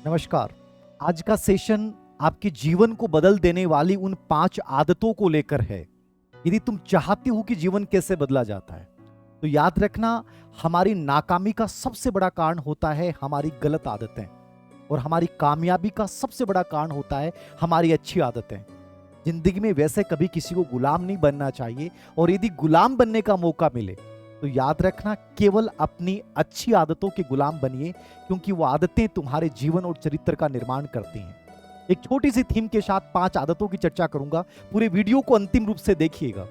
नमस्कार। आज का सेशन आपके जीवन को बदल देने वाली उन 5 आदतों को लेकर है। यदि तुम चाहते हो कि जीवन कैसे बदला जाता है, तो याद रखना, हमारी नाकामी का सबसे बड़ा कारण होता है हमारी गलत आदतें, और हमारी कामयाबी का सबसे बड़ा कारण होता है हमारी अच्छी आदतें। जिंदगी में वैसे कभी किसी को गुलाम नहीं बनना चाहिए, और यदि गुलाम बनने का मौका मिले तो याद रखना, केवल अपनी अच्छी आदतों के गुलाम बनिए, क्योंकि वो आदतें तुम्हारे जीवन और चरित्र का निर्माण करती हैं। एक छोटी सी थीम के साथ 5 आदतों की चर्चा करूंगा। पूरे वीडियो को अंतिम रूप से देखिएगा।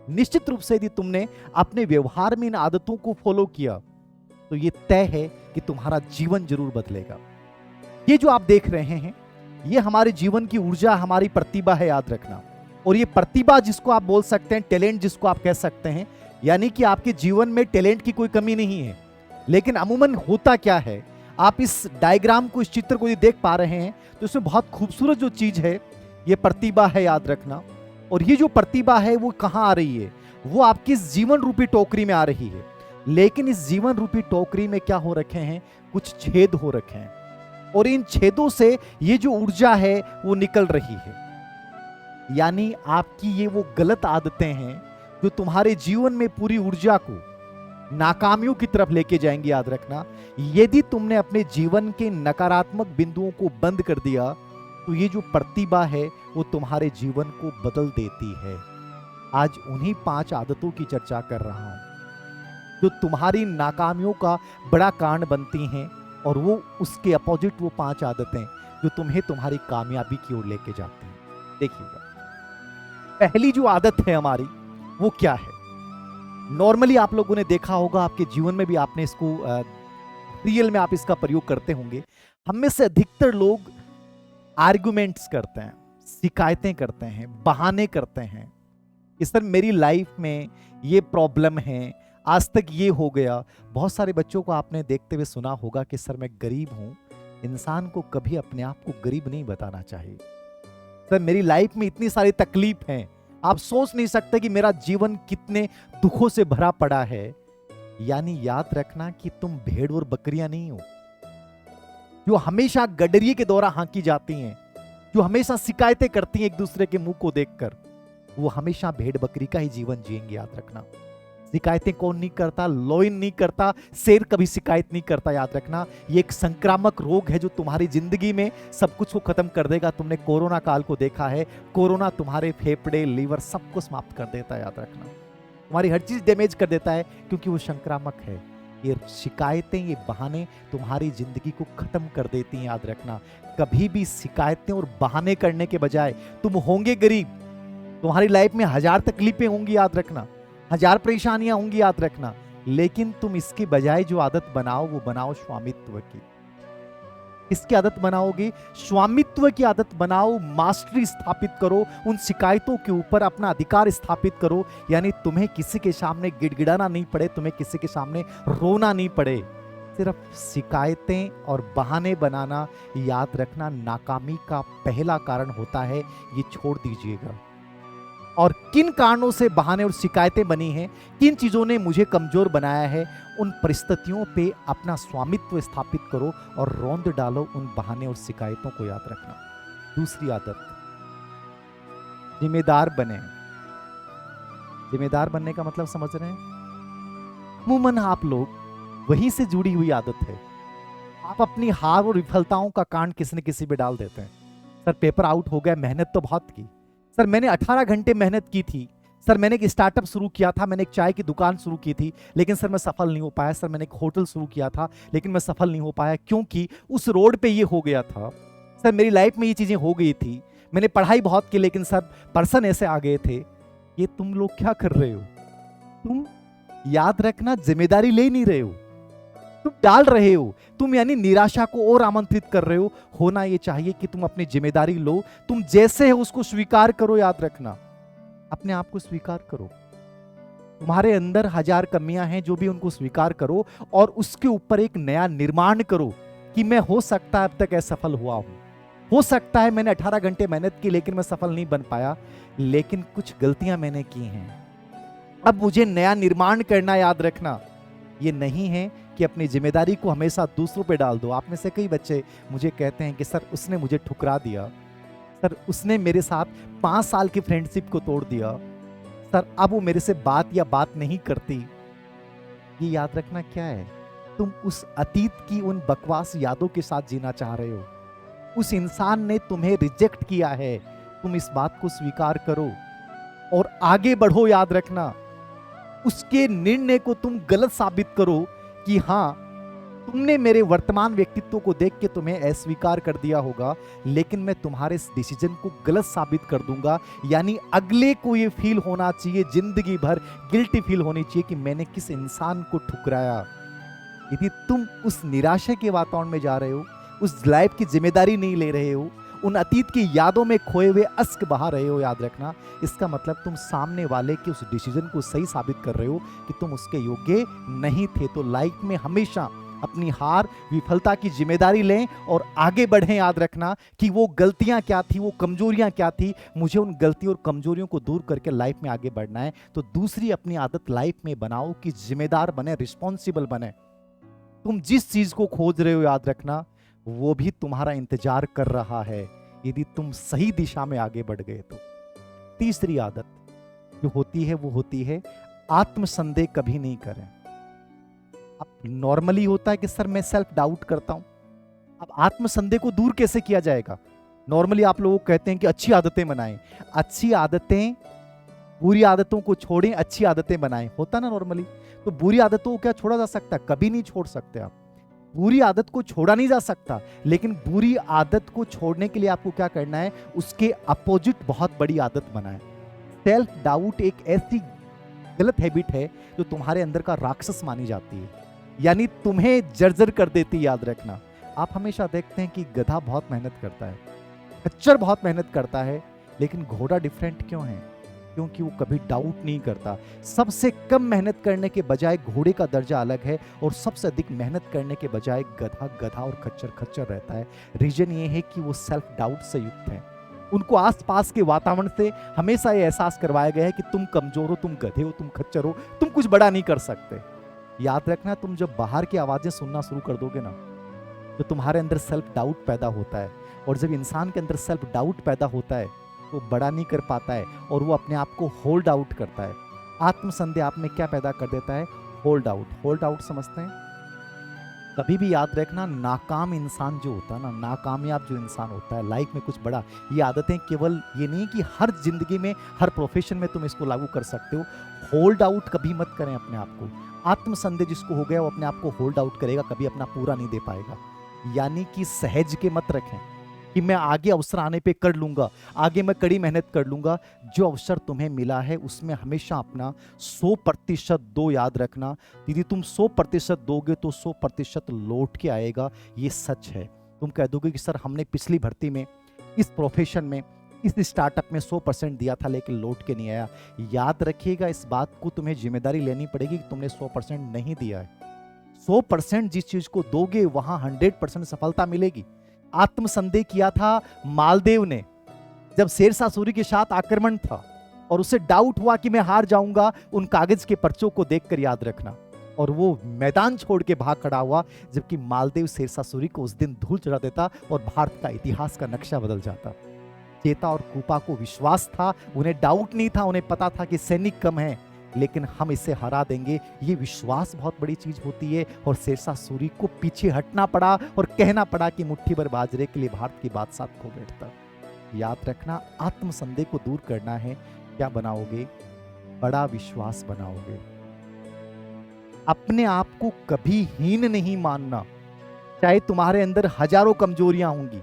निश्चित रूप से यदि तुमने अपने व्यवहार में इन आदतों को फॉलो किया तो ये तय है कि तुम्हारा जीवन जरूर बदलेगा। ये जो आप देख रहे हैं, ये हमारे जीवन की ऊर्जा, हमारी प्रतिभा है, याद रखना। और ये प्रतिभा, जिसको आप बोल सकते हैं टैलेंट, जिसको आप कह सकते हैं, यानी कि आपके जीवन में टैलेंट की कोई कमी नहीं है। लेकिन अमूमन होता क्या है, आप इस डायग्राम को, इस चित्र को देख पा रहे हैं, तो इसमें बहुत खूबसूरत जो चीज है ये प्रतिभा है, याद रखना। और ये जो प्रतिभा है वो कहां आ रही है? वो आपकी जीवन रूपी टोकरी में आ रही है। लेकिन इस जीवन रूपी टोकरी में क्या हो रखे हैं? कुछ छेद हो रखे हैं, और इन छेदों से ये जो ऊर्जा है वो निकल रही है। यानी आपकी ये वो गलत आदतें हैं जो तुम्हारे जीवन में पूरी ऊर्जा को नाकामियों की तरफ लेके जाएंगी, याद रखना। यदि तुमने अपने जीवन के नकारात्मक बिंदुओं को बंद कर दिया तो ये जो प्रतिभा है वो तुम्हारे जीवन को बदल देती है। आज उन्हीं 5 आदतों की चर्चा कर रहा हूं जो तुम्हारी नाकामियों का बड़ा कारण बनती हैं, और वो उसके अपोजिट वो 5 आदतें जो तुम्हें तुम्हारी कामयाबी की ओर लेके जाती हैं। देखिएगा, पहली जो आदत है हमारी, वो क्या है? नॉर्मली आप लोगों ने देखा होगा, आपके जीवन में भी आपने इसको रियल में आप इसका प्रयोग करते होंगे। हम में से अधिकतर लोग आर्गुमेंट्स करते हैं, शिकायतें करते हैं, बहाने करते हैं कि सर मेरी लाइफ में ये प्रॉब्लम है, आज तक ये हो गया। बहुत सारे बच्चों को आपने देखते हुए सुना होगा कि सर मैं गरीब हूं। इंसान को कभी अपने आप को गरीब नहीं बताना चाहिए। सर मेरी लाइफ में इतनी सारी तकलीफ हैं, आप सोच नहीं सकते कि मेरा जीवन कितने दुखों से भरा पड़ा है। यानी याद रखना कि तुम भेड़ और बकरियां नहीं हो जो हमेशा गडरिये के द्वारा हांकी जाती हैं, जो हमेशा शिकायतें करती हैं एक दूसरे के मुंह को देखकर। वो हमेशा भेड़ बकरी का ही जीवन जिएंगे, याद रखना। शिकायतें कौन नहीं करता? लॉयन नहीं करता, शेर कभी शिकायत नहीं करता, याद रखना। ये एक संक्रामक रोग है जो तुम्हारी जिंदगी में सब कुछ को खत्म कर देगा। तुमने कोरोना काल को देखा है, कोरोना तुम्हारे फेफड़े, लीवर सबको समाप्त कर देता है, याद रखना। तुम्हारी हर चीज डैमेज कर देता है, क्योंकि वो संक्रामक है। ये शिकायतें, ये बहाने तुम्हारी जिंदगी को खत्म कर देती हैं, याद रखना। कभी भी शिकायतें और बहाने करने के बजाय तुम होंगे गरीब, तुम्हारी लाइफ में 1000 तकलीफें होंगी, याद रखना, 1000 परेशानियां होंगी, याद रखना। लेकिन तुम इसके बजाय जो आदत बनाओ, वो बनाओ स्वामित्व की। इसकी आदत बनाओगे, स्वामित्व की आदत बनाओ, मास्टरी स्थापित करो, उन शिकायतों के ऊपर अपना अधिकार स्थापित करो। यानी तुम्हें किसी के सामने गिड़गिड़ाना नहीं पड़े, तुम्हें किसी के सामने रोना नहीं पड़े। सिर्फ शिकायतें और बहाने बनाना, याद रखना, नाकामी का पहला कारण होता है। ये छोड़ दीजिएगा। और किन कारणों से बहाने और शिकायतें बनी हैं, किन चीजों ने मुझे कमजोर बनाया है, उन परिस्थितियों पे अपना स्वामित्व स्थापित करो और रौंद डालो उन बहाने और शिकायतों को, याद रखना। दूसरी आदत, जिम्मेदार बने। जिम्मेदार बनने का मतलब समझ रहे हैं? अमूमन आप लोग वहीं से जुड़ी हुई आदत है। आप अपनी हार और विफलताओं का कारण किसी न किसी पे डाल देते हैं। सर पेपर आउट हो गया, मेहनत तो बहुत की। सर मैंने 18 घंटे मेहनत की थी। सर मैंने एक स्टार्टअप शुरू किया था, मैंने एक चाय की दुकान शुरू की थी, लेकिन सर मैं सफल नहीं हो पाया। सर मैंने एक होटल शुरू किया था, लेकिन मैं सफल नहीं हो पाया, क्योंकि उस रोड पे ये हो गया था। सर मेरी लाइफ में ये चीजें हो गई थी। मैंने पढ़ाई बहुत की, लेकिन सर पर्सन ऐसे आ गए थे। ये तुम लोग क्या कर रहे हो? तुम, याद रखना, जिम्मेदारी ले नहीं रहे हो, तुम डाल रहे हो। तुम यानी निराशा को और आमंत्रित कर रहे हो। होना ये चाहिए कि तुम अपनी जिम्मेदारी लो, तुम जैसे हो उसको स्वीकार करो, याद रखना। अपने आप को स्वीकार करो। तुम्हारे अंदर 1000 कमियां हैं, जो भी उनको स्वीकार करो और उसके ऊपर एक नया निर्माण करो कि मैं, हो सकता है अब तक असफल हुआ हूं, हो सकता है मैंने 18 घंटे मेहनत की लेकिन मैं सफल नहीं बन पाया, लेकिन कुछ गलतियां मैंने की हैं, अब मुझे नया निर्माण करना। याद रखना, ये नहीं है कि अपनी जिम्मेदारी को हमेशा दूसरों पे डाल दो। आप में से कई बच्चे मुझे कहते हैं कि सर उसने मुझे ठुकरा दिया, सर उसने मेरे साथ 5 साल की फ्रेंडशिप को तोड़ दिया, सर अब वो मेरे से बात नहीं करती। ये याद रखना क्या है, तुम उस अतीत की उन बकवास यादों के साथ जीना चाह रहे हो। उस इंसान ने तुम्हें रिजेक्ट किया है, तुम इस बात को स्वीकार करो और आगे बढ़ो। याद रखना, उसके निर्णय को तुम गलत साबित करो कि हाँ, तुमने मेरे वर्तमान व्यक्तित्व को देख के तुम्हें अस्वीकार कर दिया होगा, लेकिन मैं तुम्हारे इस डिसीजन को गलत साबित कर दूंगा। यानी अगले को ये फील होना चाहिए, जिंदगी भर गिल्टी फील होनी चाहिए कि मैंने किस इंसान को ठुकराया। यदि तुम उस निराशा के वातावरण में जा रहे हो, उस लाइफ की जिम्मेदारी नहीं ले रहे हो, उन अतीत की यादों में खोए हुए अश्क बहा रहे हो, याद रखना इसका मतलब तुम सामने वाले के उस डिसीजन को सही साबित कर रहे हो कि तुम उसके योग्य नहीं थे। तो लाइफ में हमेशा अपनी हार विफलता की जिम्मेदारी लें और आगे बढ़ें। याद रखना कि वो गलतियां क्या थी, वो कमजोरियां क्या थी, मुझे उन गलतियों और कमजोरियों को दूर करके लाइफ में आगे बढ़ना है। तो दूसरी अपनी आदत लाइफ में बनाओ कि जिम्मेदार बने, रिस्पॉन्सिबल बने। तुम जिस चीज को खोज रहे हो, याद रखना वो भी तुम्हारा इंतजार कर रहा है, यदि तुम सही दिशा में आगे बढ़ गए तो। तीसरी आदत जो होती है वो होती है आत्मसंदेह कभी नहीं करें। अब नॉर्मली होता है कि सर मैं सेल्फ डाउट करता हूं। अब आत्मसंदेह को दूर कैसे किया जाएगा? नॉर्मली आप लोग कहते हैं कि अच्छी आदतें बनाएं, अच्छी आदतें, बुरी आदतों को छोड़ें, अच्छी आदतें बनाएं, होता ना नॉर्मली। तो बुरी आदतों को क्या छोड़ा जा सकता? कभी नहीं छोड़ सकते आप। बुरी आदत को छोड़ा नहीं जा सकता, लेकिन बुरी आदत को छोड़ने के लिए आपको क्या करना है, उसके अपोजिट बहुत बड़ी आदत बनाएं। सेल्फ डाउट एक ऐसी गलत हैबिट है जो तुम्हारे अंदर का राक्षस मानी जाती है, यानी तुम्हें जर्जर कर देती है। याद रखना, आप हमेशा देखते हैं कि गधा बहुत मेहनत करता है, खच्चर बहुत मेहनत करता है, लेकिन घोड़ा डिफरेंट क्यों है? क्योंकि वो कभी डाउट नहीं करता। सबसे कम मेहनत करने के बजाय घोड़े का दर्जा अलग है, और सबसे अधिक मेहनत करने के बजाय गधा गधा और खच्चर खच्चर रहता है। रीजन ये है कि वो सेल्फ डाउट से युक्त है। उनको आसपास के वातावरण से हमेशा ये एहसास करवाया गया है कि तुम कमजोर हो, तुम गधे हो, तुम खच्चर हो, तुम कुछ बड़ा नहीं कर सकते। याद रखना, तुम जब बाहर की आवाजें सुनना शुरू कर दोगे ना, तो तुम्हारे अंदर सेल्फ डाउट पैदा होता है, और जब इंसान के अंदर सेल्फ डाउट पैदा होता है तो बड़ा नहीं कर पाता है और वो अपने आप को होल्ड आउट करता है। आत्मसंदेह आप में क्या पैदा कर देता है? Hold out. होल्ड आउट समझते हैं? कभी भी याद रखना, नाकाम इंसान जो होता है ना, नाकामयाब जो इंसान होता है लाइफ में कुछ बड़ा, ये आदतें केवल ये नहीं कि हर जिंदगी में हर प्रोफेशन में तुम इसको लागू कर सकते हो। होल्ड आउट कभी मत करें अपने आप को। आत्मसंदेह जिसको हो गया वो अपने आप को होल्ड आउट करेगा, कभी अपना पूरा नहीं दे पाएगा। यानी कि सहज के मत रखें कि मैं आगे अवसर आने पे कर लूंगा, आगे मैं कड़ी मेहनत कर लूंगा। जो अवसर तुम्हें मिला है उसमें हमेशा अपना 100% दो। याद रखना, यदि तुम 100% दोगे तो 100% लौट के आएगा, ये सच है। तुम कह दोगे कि सर हमने पिछली भर्ती में, इस प्रोफेशन में, इस स्टार्टअप में 100% दिया था लेकिन लौट के नहीं आया। याद रखिएगा, इस बात को तुम्हें जिम्मेदारी लेनी पड़ेगी कि तुमने 100% नहीं दिया है। 100% जिस चीज को दोगे वहां 100% सफलता मिलेगी। आत्मसंदेह किया था मालदेव ने जब शेरशाह सूरी के साथ आक्रमण था और उसे डाउट हुआ कि मैं हार जाऊंगा उन कागज के पर्चों को देखकर। याद रखना, और वो मैदान छोड़ के भाग खड़ा हुआ, जबकि मालदेव शेरशाह सूरी को उस दिन धूल चढ़ा देता और भारत का इतिहास का नक्शा बदल जाता। चेता और कूपा को विश्वास था, उन्हें डाउट नहीं था, उन्हें पता था कि सैनिक कम है लेकिन हम इसे हरा देंगे। ये विश्वास बहुत बड़ी चीज होती है, और शेरशाह सूरी को पीछे हटना पड़ा और कहना पड़ा कि मुट्ठी भर बाजरे के लिए भारत की बात साथ खो बैठता। याद रखना, आत्मसंदेह को दूर करना है। क्या बनाओगे? बड़ा विश्वास बनाओगे। अपने आप को कभी हीन नहीं मानना, चाहे तुम्हारे अंदर हजारों कमजोरियां होंगी।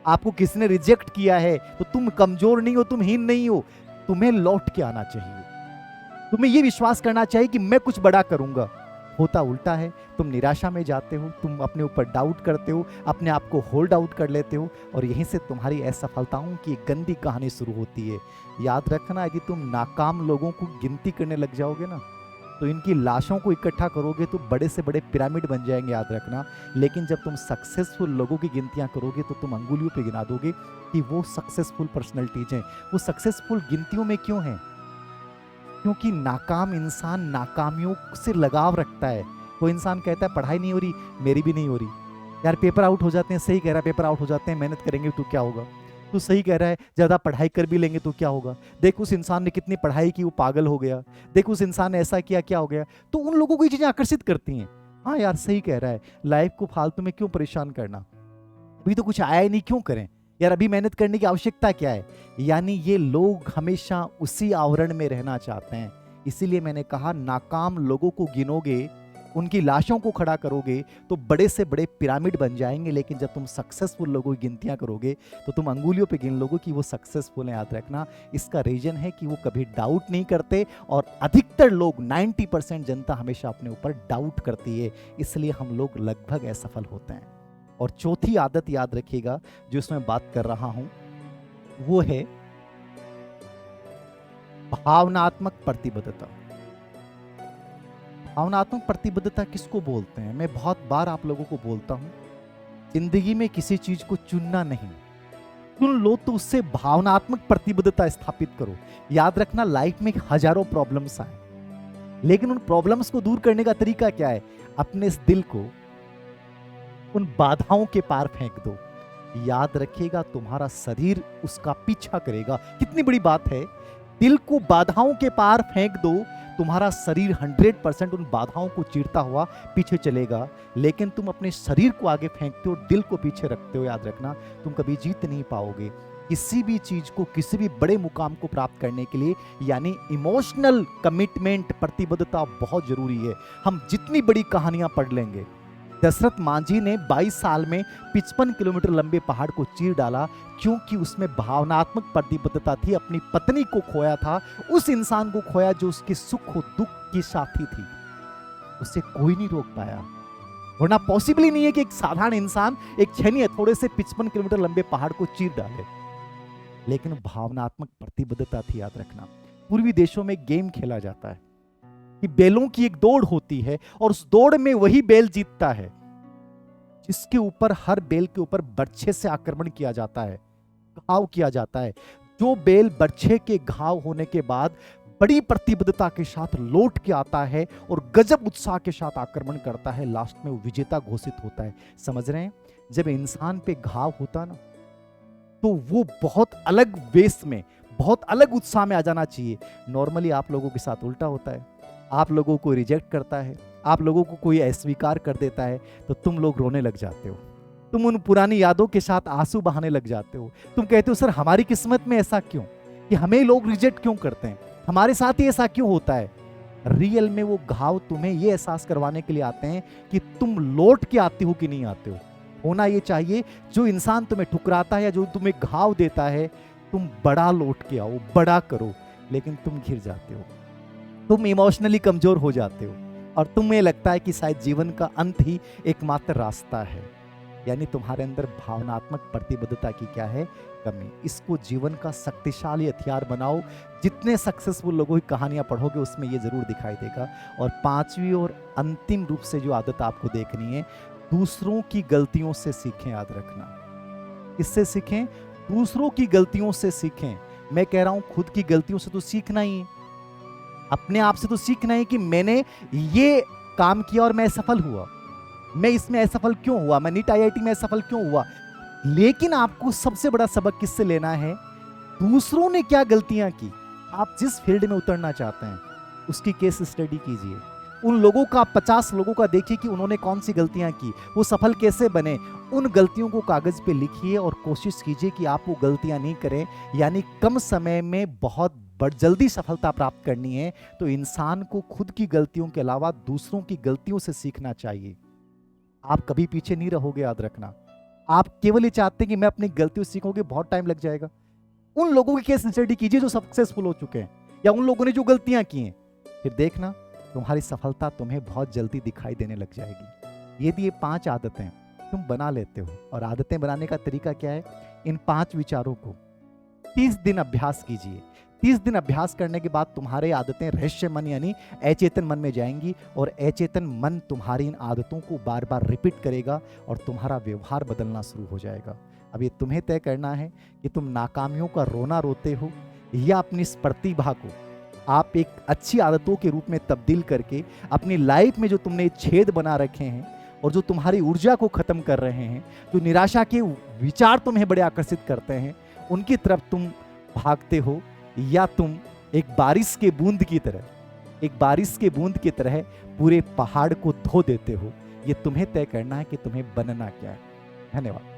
आपको किसने रिजेक्ट किया है तो तुम कमजोर नहीं हो, तुम हीन नहीं हो। तुम्हें लौट के आना चाहिए, तुम्हें यह विश्वास करना चाहिए कि मैं कुछ बड़ा करूंगा। होता उल्टा है, तुम निराशा में जाते हो, तुम अपने ऊपर डाउट करते हो, अपने आप को होल्ड आउट कर लेते हो, और यहीं से तुम्हारी असफलताओं की एक गंदी कहानी शुरू होती है। याद रखना, यदि तुम नाकाम लोगों को गिनती करने लग जाओगे ना, तो इनकी लाशों को इकट्ठा करोगे तो बड़े से बड़े पिरामिड बन जाएंगे। याद रखना, लेकिन जब तुम सक्सेसफुल लोगों की गिनतियां करोगे तो तुम अंगुलियों पे गिना दोगे कि वो सक्सेसफुल पर्सनैलिटीज हैं। वो सक्सेसफुल गिनतियों में क्यों हैं? क्योंकि नाकाम इंसान नाकामियों से लगाव रखता है, कोई इंसान कहता है पढ़ाई नहीं हो रही, मेरी भी नहीं हो रही। यार पेपर आउट हो जाते हैं, सही कह रहा है, पेपर आउट हो जाते हैं, मेहनत करेंगे तो क्या होगा। तू सही कह रहा है, ज़्यादा पढ़ाई कर भी लेंगे तो क्या होगा। देख उस इंसान ने कितनी पढ़ाई की, वो पागल हो गया। देख उस इंसान ने ऐसा किया, क्या हो गया। तो उन लोगों को ये चीज़ें आकर्षित करती हैं। हाँ यार सही कह रहा है, लाइफ को फालतू में क्यों परेशान करना, अभी तो कुछ आया ही नहीं, क्यों करें यार, अभी मेहनत करने की आवश्यकता क्या है। यानी ये लोग हमेशा उसी आवरण में रहना चाहते हैं। इसीलिए मैंने कहा नाकाम लोगों को गिनोगे, उनकी लाशों को खड़ा करोगे तो बड़े से बड़े पिरामिड बन जाएंगे, लेकिन जब तुम सक्सेसफुल लोगों की गिनतियां करोगे तो तुम अंगुलियों पे गिन लोगे कि वो सक्सेसफुल हैं। याद रखना, इसका रीजन है कि वो कभी डाउट नहीं करते, और अधिकतर लोग 90% जनता हमेशा अपने ऊपर डाउट करती है, इसलिए हम लोग लगभग असफल होते हैं। और चौथी आदत याद रखिएगा जो इसमें बात कर रहा हूं, वो है भावनात्मक प्रतिबद्धता। भावनात्मक प्रतिबद्धता किसको बोलते हैं? मैं बहुत बार आप लोगों को बोलता हूं, जिंदगी में किसी चीज को चुनना नहीं, चुन लो तो उससे भावनात्मक प्रतिबद्धता स्थापित करो। याद रखना, लाइफ में हजारों प्रॉब्लम्स आए, लेकिन उन प्रॉब्लम्स को दूर करने का तरीका क्या है? अपने इस दिल को उन बाधाओं के पार फेंक दो। याद रखिएगा, तुम्हारा शरीर उसका पीछा करेगा। कितनी बड़ी बात है, दिल को बाधाओं के पार फेंक दो, तुम्हारा शरीर 100% उन बाधाओं को चीरता हुआ पीछे चलेगा। लेकिन तुम अपने शरीर को आगे फेंकते हो, दिल को पीछे रखते हो, याद रखना तुम कभी जीत नहीं पाओगे। किसी भी चीज को, किसी भी बड़े मुकाम को प्राप्त करने के लिए यानी इमोशनल कमिटमेंट, प्रतिबद्धता बहुत जरूरी है। हम जितनी बड़ी कहानियां पढ़ लेंगे, दशरथ मांझी ने 22 साल में 55 किलोमीटर लंबे पहाड़ को चीर डाला, क्योंकि उसमें भावनात्मक प्रतिबद्धता थी। अपनी पत्नी को खोया था, उस इंसान को खोया जो उसके सुख और दुख की साथी थी, उसे कोई नहीं रोक पाया। वरना पॉसिबल ही नहीं है कि एक साधारण इंसान एक छेनी हथौड़े से 55 किलोमीटर लंबे पहाड़ को चीर डाले। लेकिन भावनात्मक प्रतिबद्धता थी। याद रखना, पूर्वी देशों में गेम खेला जाता है कि बैलों की एक दौड़ होती है, और उस दौड़ में वही बैल जीतता है जिसके ऊपर, हर बैल के ऊपर बर्छे से आक्रमण किया जाता है, घाव किया जाता है। जो बैल बर्छे के घाव होने के बाद बड़ी प्रतिबद्धता के साथ लौट के आता है और गजब उत्साह के साथ आक्रमण करता है, लास्ट में वो विजेता घोषित होता है। समझ रहे हैं? जब इंसान पे घाव होता ना, तो वो बहुत अलग वेश में, बहुत अलग उत्साह में आ जाना चाहिए। नॉर्मली आप लोगों के साथ उल्टा होता है, आप लोगों को रिजेक्ट करता है, आप लोगों को कोई अस्वीकार कर देता है तो तुम लोग रोने लग जाते हो, तुम उन पुरानी यादों के साथ आंसू बहाने लग जाते हो। तुम कहते हो सर हमारी किस्मत में ऐसा क्यों, कि हमें लोग रिजेक्ट क्यों करते हैं, हमारे साथ ही ऐसा क्यों होता है। रियल में वो घाव तुम्हें ये एहसास करवाने के लिए आते हैं कि तुम लौट के आते हो कि नहीं आते हो। होना ये चाहिए, जो इंसान तुम्हें ठुकराता है या जो तुम्हें घाव देता है, तुम बड़ा लौट के आओ, बड़ा करो, लेकिन तुम घिर जाते हो, तुम इमोशनली कमजोर हो जाते हो, और तुम्हें लगता है कि शायद जीवन का अंत ही एकमात्र रास्ता है। यानी तुम्हारे अंदर भावनात्मक प्रतिबद्धता की क्या है? कमी। इसको जीवन का शक्तिशाली हथियार बनाओ। जितने सक्सेसफुल लोगों की कहानियां पढ़ोगे उसमें ये जरूर दिखाई देगा। और पांचवी और अंतिम रूप से जो आदत आपको देखनी है, दूसरों की गलतियों से सीखें। याद रखना, इससे सीखें, दूसरों की गलतियों से सीखें। मैं कह रहा हूं खुद की गलतियों से तो सीखना ही है, अपने आप से तो सीखना है कि मैंने ये काम किया और मैं असफल हुआ, मैं इसमें असफल क्यों हुआ, मैं नीट आईआईटी में असफल क्यों हुआ। लेकिन आपको सबसे बड़ा सबक किससे लेना है? दूसरों ने क्या गलतियां की। आप जिस फील्ड में उतरना चाहते हैं उसकी केस स्टडी कीजिए, उन लोगों का, 50 लोगों का देखिए कि उन्होंने कौन सी गलतियां की, वो सफल कैसे बने। उन गलतियों को कागज पे लिखिए और कोशिश कीजिए कि आप वो गलतियां नहीं करें। यानी कम समय में बहुत जल्दी सफलता प्राप्त करनी है तो इंसान को खुद की गलतियों के अलावा दूसरों की गलतियों से सीखना चाहिए। आप कभी पीछे नहीं रहोगे। याद रखना, आप केवल ये चाहते हैं कि मैं अपनी गलतियों से सीखोगे, बहुत टाइम लग जाएगा। उन लोगों की केस स्टडी कीजिए जो सक्सेसफुल हो चुके हैं, या उन लोगों ने जो गलतियां की हैं, फिर देखना तुम्हारी सफलता तुम्हें बहुत जल्दी दिखाई देने लग जाएगी। यदि ये 5 आदतें तुम बना लेते हो, और आदतें बनाने का तरीका क्या है? इन 5 विचारों को 30 दिन अभ्यास कीजिए। 30 दिन अभ्यास करने के बाद तुम्हारे आदतें रहस्य मन यानी अचेतन मन में जाएंगी, और अचेतन मन तुम्हारी इन आदतों को बार बार रिपीट करेगा और तुम्हारा व्यवहार बदलना शुरू हो जाएगा। अब ये तुम्हें तय करना है कि तुम नाकामियों का रोना रोते हो या अपनी इस प्रतिभा को आप एक अच्छी आदतों के रूप में तब्दील करके अपनी लाइफ में जो तुमने छेद बना रखे हैं और जो तुम्हारी ऊर्जा को खत्म कर रहे हैं, जो निराशा के विचार तुम्हें बड़े आकर्षित करते हैं, उनकी तरफ तुम भागते हो, या तुम एक बारिश के बूंद की तरह, एक बारिश के बूंद की तरह पूरे पहाड़ को धो देते हो। ये तुम्हें तय करना है कि तुम्हें बनना क्या है। धन्यवाद।